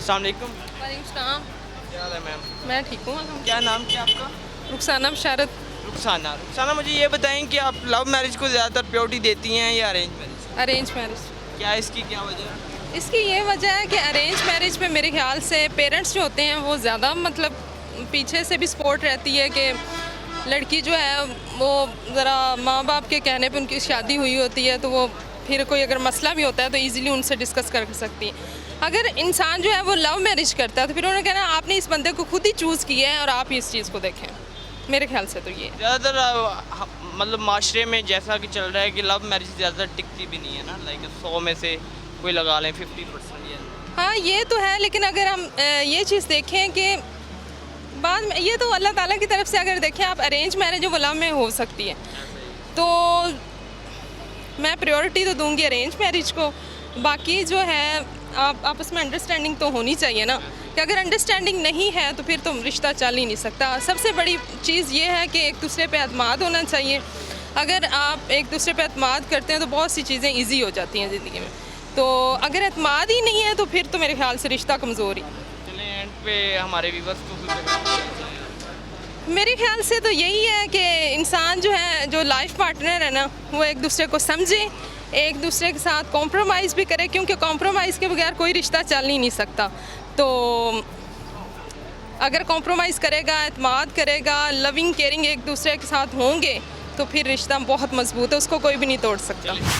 अस्सलाम वालेकुम। वालेकुम सलाम। क्या हाल है मैम? मैं ठीक हूँ। क्या नाम क्या आपका? रुखसाना बशारत। रुखसाना। रुखसाना, मुझे ये बताएं कि आप लव मैरिज को ज़्यादातर प्रायोरिटी देती हैं या अरेंज मैरिज? Arrange marriage. क्या इसकी क्या वजह है? इसकी ये वजह है कि अरेंज मैरिज में मेरे ख्याल से पेरेंट्स जो होते हैं वो ज़्यादा मतलब पीछे से भी सपोर्ट रहती है कि लड़की जो है वो ज़रा माँ बाप के कहने पे उनकी शादी हुई होती है, तो वो फिर कोई अगर मसला भी होता है तो इजीली उनसे डिस्कस कर सकती है। अगर इंसान जो है वो लव मैरिज करता है तो फिर उन्होंने कहना आपने इस बंदे को खुद ही चूज़ किया है और आप ही इस चीज़ को देखें। मेरे ख्याल से तो ये है। ज़्यादातर मतलब माशरे में जैसा कि चल रहा है कि लव मैरिज ज़्यादातर टिकती भी नहीं है ना, लाइक 100 में से कोई लगा लें 50% या हाँ ये तो है, लेकिन अगर हम ये चीज़ देखें कि बाद में ये तो अल्लाह ताला की तरफ से अगर देखें आप अरेंज मैरिज वो लव में हो सकती है, तो मैं प्रायोरिटी तो दूंगी अरेंज मैरिज को। बाकी जो है आप आपस में अंडरस्टैंडिंग तो होनी चाहिए ना, कि अगर अंडरस्टैंडिंग नहीं है तो फिर तो रिश्ता चल ही नहीं सकता। सबसे बड़ी चीज़ ये है कि एक दूसरे पे एतमाद होना चाहिए। अगर आप एक दूसरे पे एतमाद करते हैं तो बहुत सी चीज़ें ईजी हो जाती हैं ज़िंदगी में। तो अगर एतमाद ही नहीं है तो फिर तो मेरे ख्याल से रिश्ता कमज़ोर ही। चलें एंड पे हमारे व्यूअर्स को भी मेरे ख्याल से तो यही है कि इंसान जो है, जो लाइफ पार्टनर है ना, वो एक दूसरे को समझे, एक दूसरे के साथ कॉम्प्रोमाइज़ भी करे, क्योंकि कॉम्प्रोमाइज़ के बगैर कोई रिश्ता चल ही नहीं सकता। तो अगर कॉम्प्रोमाइज़ करेगा, एतमाद करेगा, लविंग केयरिंग एक दूसरे के साथ होंगे तो फिर रिश्ता बहुत मजबूत है, उसको कोई भी नहीं तोड़ सकता।